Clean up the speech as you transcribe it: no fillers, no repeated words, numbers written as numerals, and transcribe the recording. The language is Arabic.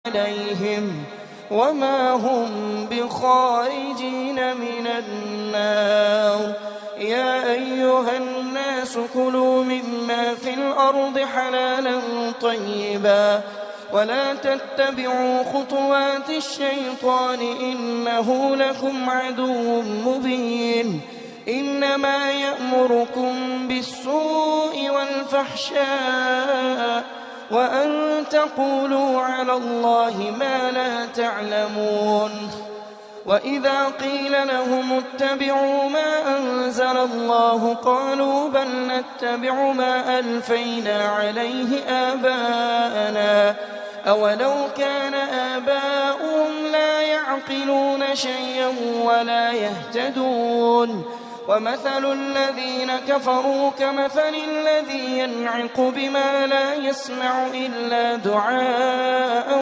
عليهم وما هم بخارجين من النار. يا أيها الناس كلوا مما في الأرض حلالا طيبا ولا تتبعوا خطوات الشيطان إنه لكم عدو مبين. إنما يأمركم بالسوء والفحشاء وأن تقولوا على الله ما لا تعلمون. وإذا قيل لهم اتبعوا ما أنزل الله قالوا بل نتبع ما ألفينا عليه آباءنا أولو كان آباؤهم لا يعقلون شيئا ولا يهتدون. ومثل الذين كفروا كمثل الذي ينعق بما لا يسمع إلا دعاء